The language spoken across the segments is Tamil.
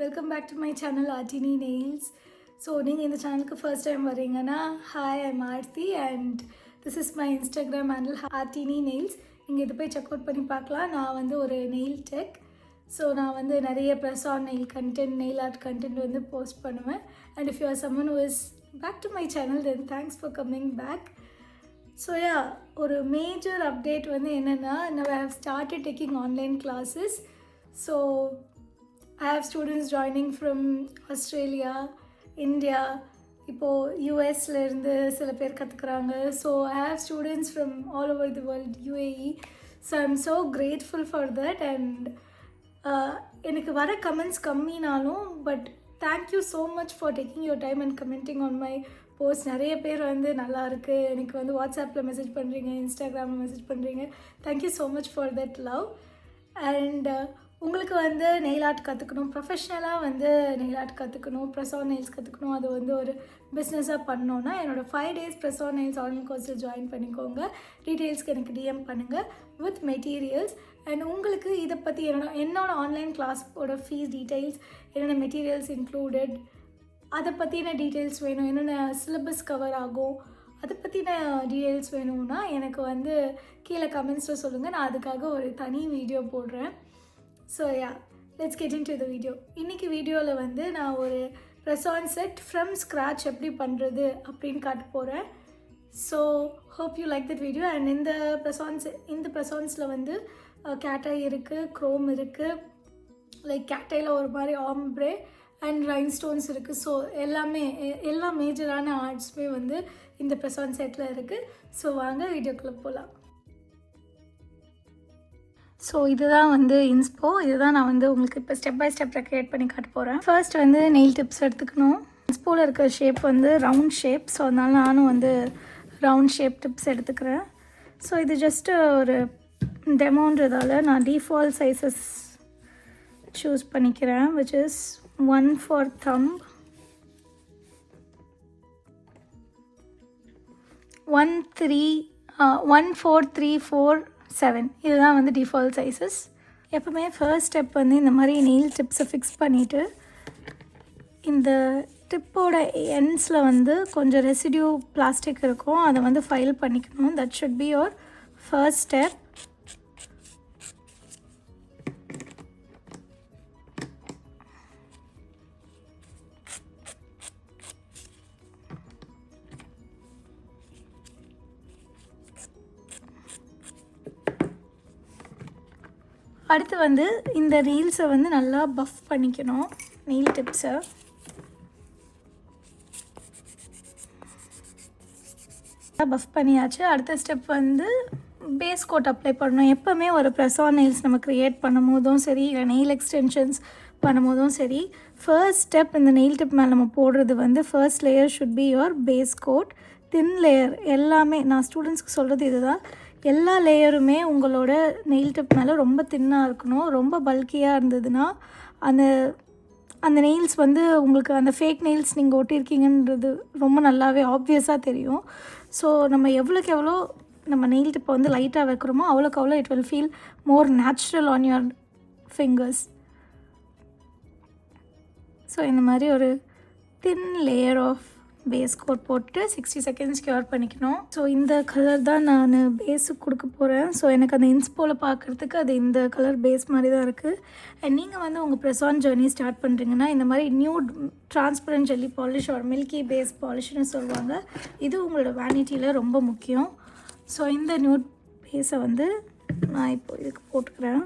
Welcome back to my channel Artini Nails. So நீங்கள் இந்த சேனலுக்கு ஃபர்ஸ்ட் டைம் வரீங்கன்னா hi I'm Aarthi and this is my Instagram handle Artini Nails. நீங்கள் இதை போய் செக் அவுட் பண்ணி பார்க்கலாம். நான் வந்து ஒரு நெயில் டெக். ஸோ நான் வந்து நிறைய press on nail content nail art content வந்து போஸ்ட் பண்ணுவேன். And if you are someone who is back to my channel then thanks for coming back. So ஒரு மேஜர் அப்டேட் வந்து என்னென்னா now I have started taking online classes. So I have students joining from Australia, India, இப்போது யூஎஸ்லேருந்து சில பேர் கற்றுக்குறாங்க. So I have students from all over the world, UAE. So I'm so grateful for that. And எனக்கு வர கமெண்ட்ஸ் கம்மினாலும் but thank you so much for taking your time and commenting on my post. நிறைய பேர் வந்து நல்லா இருக்குது எனக்கு வந்து வாட்ஸ்அப்பில் மெசேஜ் பண்ணுறீங்க, இன்ஸ்டாகிராமில் மெசேஜ் பண்ணுறீங்க. Thank you so much for that love. And உங்களுக்கு வந்து நெயில் ஆர்ட் கற்றுக்கணும், ப்ரொஃபஷ்னலாக வந்து நெயில் ஆர்ட் கற்றுக்கணும், ப்ரெஸ் ஆன் நெயில்ஸ் கற்றுக்கணும், அது வந்து ஒரு பிஸ்னஸாக பண்ணோன்னா என்னோடய 5 days press on nails online கோர்ஸில் ஜாயின் பண்ணிக்கோங்க. டீட்டெயில்ஸ்க்கு எனக்கு டிஎம் பண்ணுங்கள் வித் மெட்டீரியல்ஸ். அண்ட் உங்களுக்கு இதை பற்றி என்னோடய ஆன்லைன் கிளாஸோட ஃபீஸ் டீட்டெயில்ஸ், என்னென்ன மெட்டீரியல்ஸ் இன்க்ளூடட், அதை பற்றின டீட்டெயில்ஸ் வேணும், என்னென்ன சிலபஸ் கவர் ஆகும், அதை பற்றின டீட்டெயில்ஸ் வேணும்னா எனக்கு வந்து கீழே கமெண்ட்ஸில் சொல்லுங்கள். நான் அதுக்காக ஒரு தனி வீடியோ போடுறேன். So let's get in to the video. இன்றைக்கி வீடியோவில் வந்து நான் ஒரு press on set from scratch எப்படி பண்ணுறது அப்படின்னு காட்ட போகிறேன். So hope you like that video. And இந்த ப்ரெஸ் ஆன்ஸில் வந்து கேட்டை இருக்குது, க்ரோம் இருக்குது, லைக் கேட்டையில் ஒரு மாதிரி ஆம்ப்ரே அண்ட் ரைன்ஸ்டோன்ஸ் இருக்குது. ஸோ எல்லா மேஜரான ஆர்ட்ஸுமே வந்து இந்த ப்ரெஸ் ஆன் செட்டில் இருக்குது. ஸோ வாங்க வீடியோக்குள்ளே போகலாம். ஸோ இதுதான் வந்து இன்ஸ்போ. இதுதான் நான் வந்து உங்களுக்கு இப்போ ஸ்டெப் பை ஸ்டெப்பில் க்ரியேட் பண்ணி காட்ட போகிறேன். ஃபர்ஸ்ட் வந்து நெயில் டிப்ஸ் எடுத்துக்கணும். இன்ஸ்போவில் இருக்கிற ஷேப் வந்து ரவுண்ட் ஷேப். ஸோ அதனால நானும் வந்து ரவுண்ட் ஷேப் டிப்ஸ் எடுத்துக்கிறேன். ஸோ இது ஜஸ்ட்டு ஒரு டெமோன்றதால நான் டிஃபால்ட் சைஸஸ் சூஸ் பண்ணிக்கிறேன், விச் இஸ் 1 for thumb, 1 4 3 4 7. இதுதான் வந்து டிஃபால்ட் சைஸஸ். எப்போவுமே ஃபர்ஸ்ட் ஸ்டெப் வந்து இந்த மாதிரி நெயில் டிப்ஸை ஃபிக்ஸ் பண்ணிவிட்டு இந்த டிப்போட எண்ட்ஸில் வந்து கொஞ்சம் ரெசிடியூ பிளாஸ்டிக் இருக்கும், அதை வந்து ஃபைல் பண்ணிக்கணும். That should be your first step. அடுத்து வந்து இந்த ரீல்ஸை வந்து நல்லா பஃப் பண்ணிக்கணும், நெயில் டிப்ஸை. பஃப் பண்ணியாச்சு. அடுத்த ஸ்டெப் வந்து பேஸ் கோட் அப்ளை பண்ணணும். எப்போவுமே ஒரு ப்ரெஸ் ஆன் நெயில்ஸ் நம்ம க்ரியேட் பண்ணும் போதும் சரி, இல்லை நெயில் எக்ஸ்டென்ஷன்ஸ் பண்ணும் போதும் சரி, ஃபர்ஸ்ட் ஸ்டெப் இந்த நெயில் டிப் மேலே நம்ம போடுறது வந்து first layer should be your base coat. Thin layer எல்லாமே நான் ஸ்டூடெண்ட்ஸ்க்கு சொல்கிறது இதுதான், எல்லா லேயருமே உங்களோட நெயில் டிப் மேலே ரொம்ப தின்னாக இருக்கணும். ரொம்ப பல்கியாக இருந்ததுன்னா அந்த நெயில்ஸ் வந்து உங்களுக்கு அந்த ஃபேக் நெயில்ஸ் நீங்கள் ஒட்டியிருக்கீங்கன்றது ரொம்ப நல்லாவே ஆப்வியஸாக தெரியும். ஸோ நம்ம எவ்வளோக்கு எவ்வளோ நம்ம நெயில் டிப்பை வந்து லைட்டாக வைக்கிறோமோ அவ்வளோக்கு அவ்வளோ it will feel more natural on your fingers. So இந்த மாதிரி ஒரு thin layer of base coat போட்டு 60 seconds க்யூர் பண்ணிக்கணும். ஸோ இந்த கலர் தான் நான் பேஸுக்கு கொடுக்க போகிறேன். ஸோ எனக்கு அந்த இன்ஸ்போவில் பார்க்குறதுக்கு அது இந்த கலர் பேஸ் மாதிரி தான் இருக்குது. அண்ட் நீங்கள் வந்து உங்கள் ப்ரெஸ் ஆன் ஜர்னி ஸ்டார்ட் பண்ணுறீங்கன்னா இந்த மாதிரி நியூட் டிரான்ஸ்பரண்ட் ஜெல்லி பாலிஷ் ஒரு மில்கி பேஸ் பாலிஷ்னு சொல்லுவாங்க. இது உங்களோட வேனிட்டியில் ரொம்ப முக்கியம். ஸோ இந்த நியூட் பேஸை வந்து நான் இப்போ இதுக்கு போட்டுக்கிறேன்.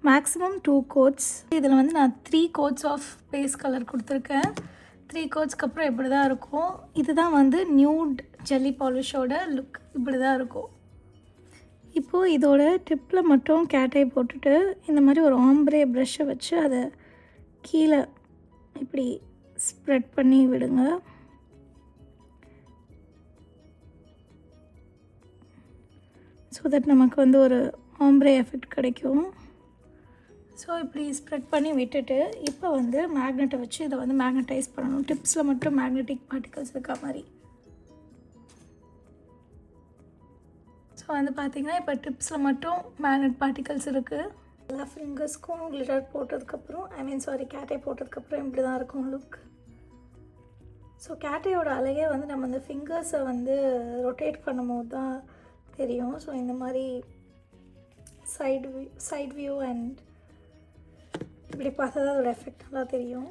Maximum 2 coats. இதில் வந்து நான் 3 coats ஆஃப் பேஸ் கலர் கொடுத்துருக்கேன். 3 coatsக்கு அப்புறம் இப்படி தான் இருக்கும். இதுதான் வந்து நியூட் ஜெல்லி பாலிஷோட லுக், இப்படி தான் இருக்கும். இப்போது இதோட டிப்பில் மட்டும் கேட்டை போட்டுட்டு இந்த மாதிரி ஒரு ஆம்ப்ரே ப்ரஷ்ஷை வச்சு அதை கீழே இப்படி ஸ்ப்ரெட் பண்ணி விடுங்க. ஸோ தட் நமக்கு வந்து ஒரு ஆம்ப்ரே எஃபெக்ட் கிடைக்கும். ஸோ இப்படி ஸ்ப்ரெட் பண்ணி விட்டுட்டு இப்போ வந்து மேக்னெட்டை வச்சு இதை வந்து மேக்னட்டைஸ் பண்ணணும். டிப்ஸில் மட்டும் மேக்னெட்டிக் பார்ட்டிகல்ஸ் இருக்க மாதிரி. ஸோ வந்து பார்த்திங்கன்னா இப்போ டிப்ஸில் மட்டும் மேக்னெட் பார்ட்டிகல்ஸ் இருக்குது. எல்லா ஃபிங்கர்ஸ்க்கும் கிளிட்டர் போட்டதுக்கப்புறம் கேட்டை போட்டதுக்கப்புறம் இப்படி தான் இருக்கும் லுக். ஸோ கேட்டையோட அழகே வந்து நம்ம அந்த ஃபிங்கர்ஸை வந்து ரொட்டேட் பண்ணும்போது தான் தெரியும். ஸோ இந்த மாதிரி சைட் வியூ அண்ட் இப்படி பார்த்தா தான் அதோட எஃபெக்ட் நல்லா தெரியும்.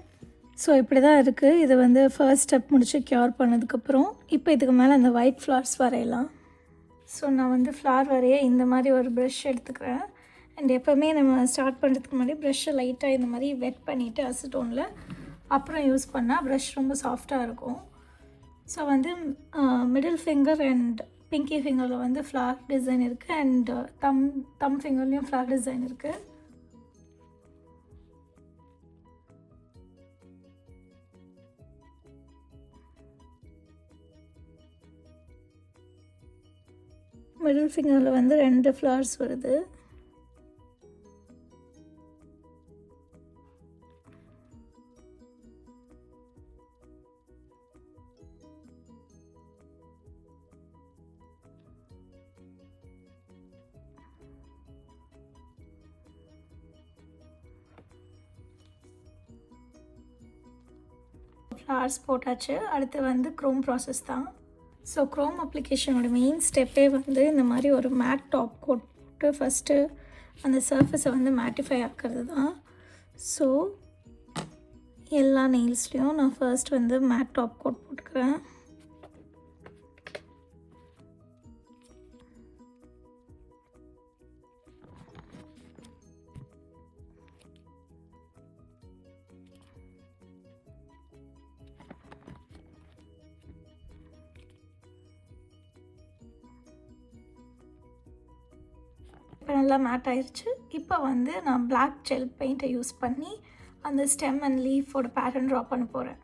ஸோ இப்படி தான் இருக்குது. இது வந்து ஃபர்ஸ்ட் ஸ்டெப் முடிச்சு க்யூர் பண்ணதுக்கப்புறம் இப்போ இதுக்கு மேலே அந்த ஒயிட் ஃப்ளார்ஸ் வரையலாம். ஸோ நான் வந்து ஃப்ளார் வரைய இந்த மாதிரி ஒரு ப்ரஷ் எடுத்துக்கிறேன். அண்ட் எப்போவுமே நம்ம ஸ்டார்ட் பண்ணுறதுக்கு முன்னாடி ப்ரஷ்ஷை லைட்டாக இந்த மாதிரி வெட் பண்ணிவிட்டு அசிட்டோனில் அப்புறம் யூஸ் பண்ணால் ப்ரஷ் ரொம்ப சாஃப்டாக இருக்கும். ஸோ வந்து மிடில் ஃபிங்கர் அண்ட் பிங்கி ஃபிங்கரில் வந்து ஃப்ளார் டிசைன் இருக்குது அண்ட் தம் ஃபிங்கர்லேயும் ஃப்ளார் டிசைன் இருக்குது. மிடில் ஃபிங்கரில் வந்து 2 ஃப்ளார்ஸ் வருது. ஃப்ளார்ஸ் போட்டாச்சு. அடுத்து வந்து க்ரோம் ப்ராசஸ் தான். ஸோ க்ரோம் அப்ளிகேஷனோட மெயின் ஸ்டெப்பே வந்து இந்த மாதிரி ஒரு மேட் டாப் கோட் போட்டு ஃபஸ்ட்டு அந்த சர்ஃபேஸை வந்து மேட்டிஃபை ஆக்கிறது தான். ஸோ எல்லா நெயில்ஸ்லேயும் நான் ஃபர்ஸ்ட் வந்து மேட் டாப் கோட் போட்டுக்கிறேன். இப்போ நல்லா மேட் ஆயிடுச்சு. இப்போ வந்து நான் பிளாக் ஜெல் பெயிண்ட்டை யூஸ் பண்ணி அந்த ஸ்டெம் அண்ட் லீஃபோட பேட்டர்ன் ட்ரா பண்ண போகிறேன்.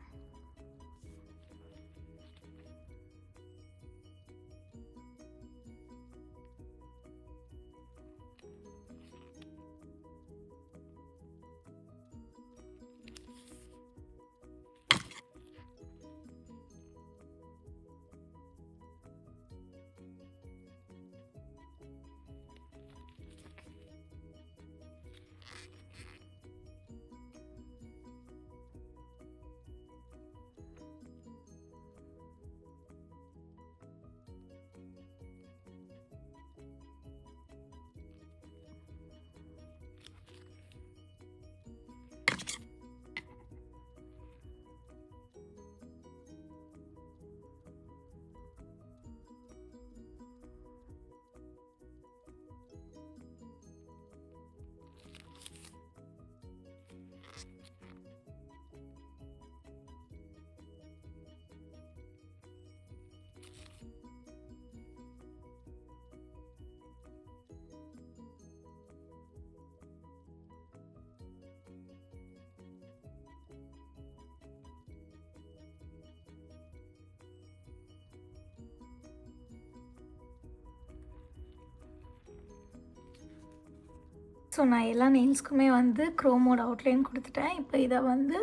ஸோ நான் எல்லா நெயில்ஸ்க்குமே வந்து க்ரோமோட அவுட்லைன் கொடுத்துட்டேன். இப்போ இதை வந்து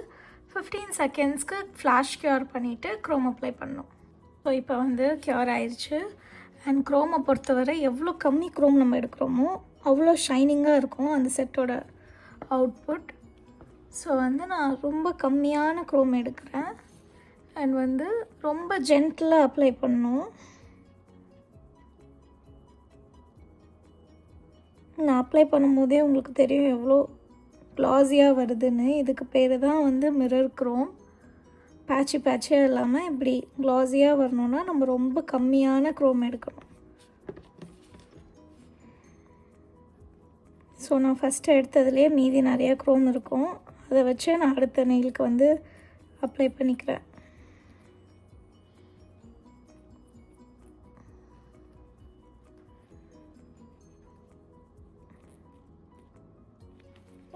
15 செகண்ட்ஸ்க்கு ஃப்ளாஷ் க்யூர் பண்ணிவிட்டு க்ரோம் அப்ளை பண்ணோம். ஸோ இப்போ வந்து க்யூர் ஆயிடுச்சு. அண்ட் க்ரோமை பொறுத்தவரை எவ்வளோ கம்மி க்ரோம் நம்ம எடுக்கிறோமோ அவ்வளோ ஷைனிங்காக இருக்கும் அந்த செட்டோட அவுட்புட். ஸோ வந்து நான் ரொம்ப கம்மியான க்ரோம் எடுக்கிறேன் அண்ட் வந்து ரொம்ப ஜென்டிலாக அப்ளை பண்ணணும். நான் அப்ளை பண்ணும்போதே உங்களுக்கு தெரியும் எவ்வளோ க்ளாஸியாக வருதுன்னு. இதுக்கு பேர் தான் வந்து மிரர் க்ரோம். பேட்சியாக இல்லாமல் இப்படி க்ளாஸியாக வரணுன்னா நம்ம ரொம்ப கம்மியான க்ரோம் எடுக்கணும். ஸோ நான் ஃபஸ்ட்டு எடுத்ததுலேயே மீதி நிறையா க்ரோம் இருக்கும். அதை வச்சு நான் அடுத்த நெயிலுக்கு வந்து அப்ளை பண்ணிக்கிறேன்.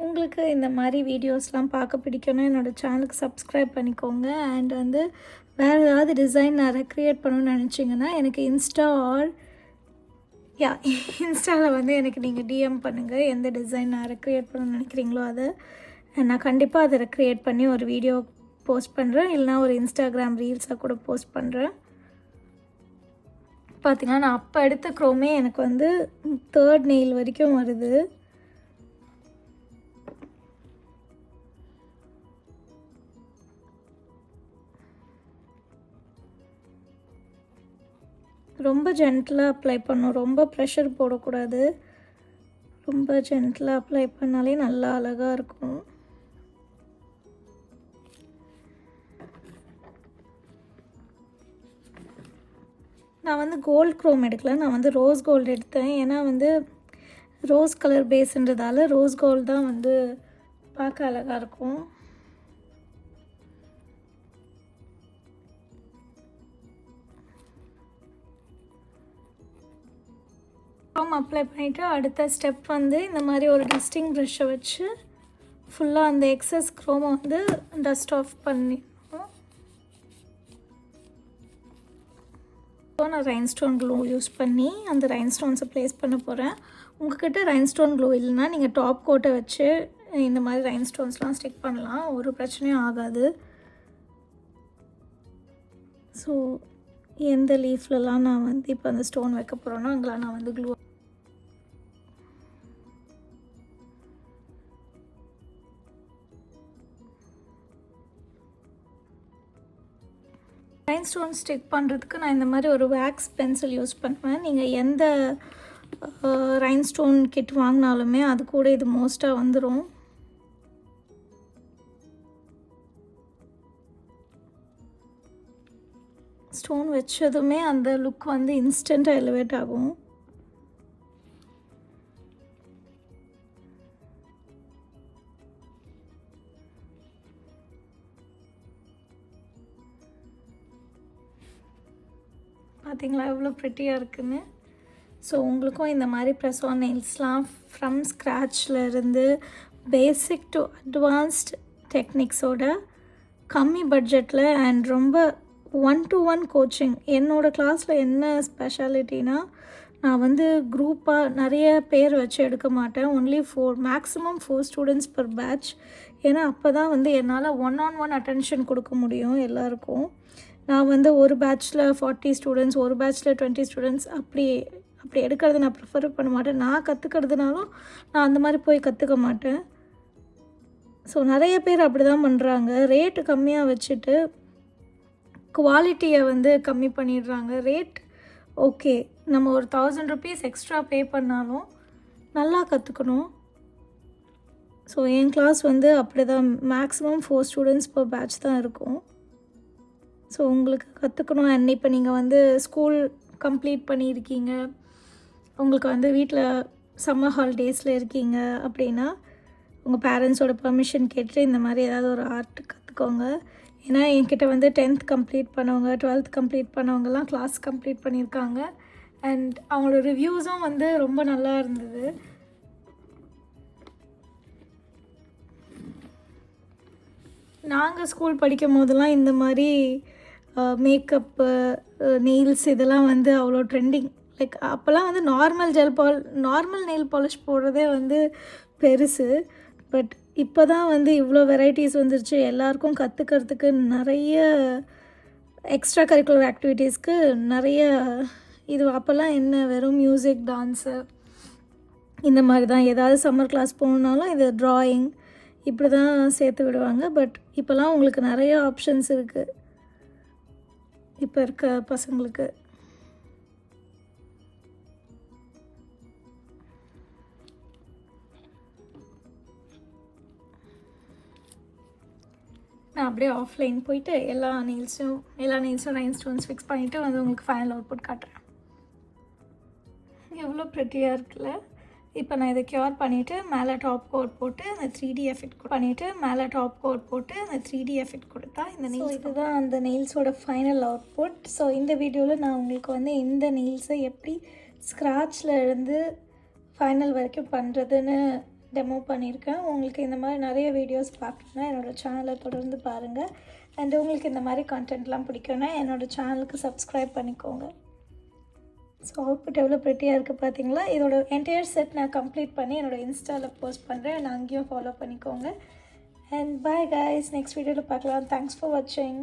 உங்களுக்கு இந்த மாதிரி வீடியோஸ்லாம் பார்க்க பிடிக்கணும் என்னோடய சேனலுக்கு சப்ஸ்கிரைப் பண்ணிக்கோங்க. அண்ட் வந்து வேறு ஏதாவது டிசைன் நான் ரெக்ரியேட் பண்ணணும்னு நினச்சிங்கன்னா எனக்கு இன்ஸ்டாவில் வந்து எனக்கு நீங்கள் டிஎம் பண்ணுங்கள். எந்த டிசைன் நான் ரெக்ரியேட் பண்ணணும்னு நினைக்கிறீங்களோ அதை நான் கண்டிப்பாக அதை ரெக்ரியேட் பண்ணி ஒரு வீடியோ போஸ்ட் பண்ணுறேன். இல்லைனா ஒரு இன்ஸ்டாகிராம் ரீல்ஸாக கூட போஸ்ட் பண்ணுறேன். பார்த்திங்கன்னா நான் அப்போ எடுத்த க்ரோமே எனக்கு வந்து 3rd நெயில் வரைக்கும் வருது. ரொம்ப ஜென்டிலாக அப்ளை பண்ணணும், ரொம்ப ப்ரெஷர் போடக்கூடாது. ரொம்ப ஜென்டிலாக அப்ளை பண்ணாலே நல்லா அழகாக இருக்கும். நான் வந்து கோல்ட் க்ரோம் எடுக்கல, நான் வந்து ரோஸ் கோல்டு எடுத்தேன். ஏன்னா வந்து ரோஸ் கலர் பேஸுன்றதால ரோஸ் கோல்டு தான் வந்து பார்க்க அழகாக இருக்கும். க்ரோம் அப்ளை பண்ணிவிட்டு அடுத்த ஸ்டெப் வந்து இந்த மாதிரி ஒரு டஸ்டிங் ப்ரஷ்ஷை வச்சு ஃபுல்லாக அந்த எக்ஸஸ் க்ரோமை வந்து டஸ்ட் ஆஃப் பண்ணிடணும். இப்போ நான் ரைன்ஸ்டோன் க்ளூ யூஸ் பண்ணி அந்த ரைன்ஸ்டோன்ஸை ப்ளேஸ் பண்ண போகிறேன். உங்கள்கிட்ட ரைன்ஸ்டோன் க்ளூ இல்லைன்னா நீங்கள் டாப் கோட்டை வச்சு இந்த மாதிரி ரைன்ஸ்டோன்ஸ்லாம் ஸ்டிக் பண்ணலாம், ஒரு பிரச்சனையும் ஆகாது. ஸோ எந்த லீஃப்லலாம் நான் வந்து இப்போ அந்த ஸ்டோன் வைக்க போகிறேன்னா அங்கெல்லாம் நான் வந்து க்ளூ ரைன்ஸ்டோன் ஸ்டிக் பண்ணுறதுக்கு நான் இந்த மாதிரி ஒரு வேக்ஸ் பென்சில் யூஸ் பண்ணுவேன். நீங்கள் எந்த ரைன்ஸ்டோன் கிட் வாங்கினாலுமே அது கூட இது மோஸ்ட்டாக வந்துடும். ஸ்டோன் வச்சதுமே அந்த லுக் வந்து இன்ஸ்டண்ட்டாக எலிவேட் ஆகும். பார்த்தீங்களா எவ்வளோ ப்ரிட்டியாக இருக்குன்னு. ஸோ உங்களுக்கும் இந்த மாதிரி ப்ரெஸ் ஆன் நெயில்ஸ்லாம் ஃப்ரம் ஸ்க்ராட்சில் இருந்து பேசிக் டு அட்வான்ஸ்ட் டெக்னிக்ஸோட கம்மி பட்ஜெட்டில் அண்ட் ரொம்ப 1-to-1 கோச்சிங். என்னோடய கிளாஸில் என்ன ஸ்பெஷாலிட்டினா, நான் வந்து குரூப்பாக நிறைய பேர் வச்சு எடுக்க மாட்டேன். Only 4 maximum 4 students per batch. ஏன்னா அப்போ தான் வந்து என்னால் 1-on-1 அட்டென்ஷன் கொடுக்க முடியும் எல்லாருக்கும். நான் வந்து ஒரு பேட்ச்சில் 40 ஸ்டூடெண்ட்ஸ், ஒரு பேட்ச்சில் 20 ஸ்டூடெண்ட்ஸ் அப்படி எடுக்கிறது நான் ப்ரிஃபர் பண்ண மாட்டேன். நான் கற்றுக்கிறதுனாலும் நான் அந்த மாதிரி போய் கற்றுக்க மாட்டேன். ஸோ நிறைய பேர் அப்படி தான் பண்ணுறாங்க. ரேட்டு கம்மியாக வச்சுட்டு குவாலிட்டியை வந்து கம்மி பண்ணிடுறாங்க. ரேட் ஓகே, நம்ம ஒரு 1000 rupees எக்ஸ்ட்ரா பே பண்ணாலும் நல்லா கற்றுக்கணும். ஸோ என் கிளாஸ் வந்து அப்படி தான், மேக்ஸிமம் 4 ஸ்டூடெண்ட்ஸ் பர் பேட்ச் தான் இருக்கும். ஸோ உங்களுக்கு கற்றுக்கணும். அண்ட் இப்போ நீங்கள் வந்து ஸ்கூல் கம்ப்ளீட் பண்ணியிருக்கீங்க, உங்களுக்கு வந்து வீட்டில் சம்மர் ஹாலிடேஸில் இருக்கீங்க அப்படின்னா உங்கள் பேரண்ட்ஸோட பர்மிஷன் கேட்டு இந்த மாதிரி ஏதாவது ஒரு ஆர்ட் கற்றுக்கோங்க. ஏன்னா என்கிட்ட வந்து 10th கம்ப்ளீட் பண்ணவங்க, 12th கம்ப்ளீட் பண்ணவங்கலாம் கிளாஸ் கம்ப்ளீட் பண்ணியிருக்காங்க. அண்ட் அவங்களோட ரிவ்யூஸும் வந்து ரொம்ப நல்லா இருந்தது. நாங்கள் ஸ்கூல் படிக்கும் போதெல்லாம் இந்த மாதிரி மேக்கப்பு, நெயில்ஸ் இதெல்லாம் வந்து அவ்வளோ ட்ரெண்டிங். லைக் அப்போல்லாம் வந்து நார்மல் நெயில் பாலிஷ் போடுறதே வந்து பெருசு. பட் இப்போ தான் வந்து இவ்வளோ வெரைட்டிஸ் வந்துருச்சு. எல்லாருக்கும் கற்றுக்கிறதுக்கு நிறைய எக்ஸ்ட்ரா கரிக்குலர் ஆக்டிவிட்டீஸ்க்கு நிறைய இது. அப்போல்லாம் என்ன வெறும் மியூசிக், டான்ஸு இந்த மாதிரி தான். ஏதாவது சம்மர் கிளாஸ் போகணுன்னாலும் இது ட்ராயிங் இப்படி தான் சேர்த்து விடுவாங்க. பட் இப்போல்லாம் உங்களுக்கு நிறைய ஆப்ஷன்ஸ் இருக்குது இப்போ இருக்க பசங்களுக்கு. நான் அப்படியே ஆஃப்லைன் போயிட்டு எல்லா நெயில்ஸும் ரைன்ஸ்டோன்ஸ் ஃபிக்ஸ் பண்ணிவிட்டு வந்து உங்களுக்கு ஃபைனல் அவுட்புட் காட்டுறேன். எவ்வளோ ப்ரெட்டியாக இருக்குல்ல. இப்போ நான் இதை க்யூர் பண்ணிவிட்டு மேலே டாப் கோட் போட்டு அந்த 3D எஃபெக்ட் கொடுத்தா இந்த நெயில்ஸ். இதுதான் அந்த நெயில்ஸோட ஃபைனல் அவுட்புட். ஸோ இந்த வீடியோவில் நான் உங்களுக்கு வந்து இந்த நெயில்ஸை எப்படி ஸ்க்ராட்சில் இருந்து ஃபைனல் வரைக்கும் பண்ணுறதுன்னு டெமோ பண்ணியிருக்கேன். உங்களுக்கு இந்த மாதிரி நிறைய வீடியோஸ் பார்க்கணுன்னா என்னோடய சேனலை தொடர்ந்து பாருங்கள். அண்ட் உங்களுக்கு இந்த மாதிரி கான்டென்ட்லாம் பிடிக்கும்னா என்னோடய சேனலுக்கு சப்ஸ்கிரைப் பண்ணிக்கோங்க. ஸோ அவுட்புட் எவ்வளோ ப்ரெட்டியாக இருக்குது பார்த்தீங்களா. இதோட என்டையர் செட் நான் கம்ப்ளீட் பண்ணி என்னோடய இன்ஸ்டாவில் போஸ்ட் பண்ணுறேன். நான் அங்கேயும் ஃபாலோ பண்ணிக்கோங்க. அண்ட் பாய் கைஸ், நெக்ஸ்ட் வீடியோவில் பார்க்கலாம். தேங்க்ஸ் ஃபார் வாட்சிங்.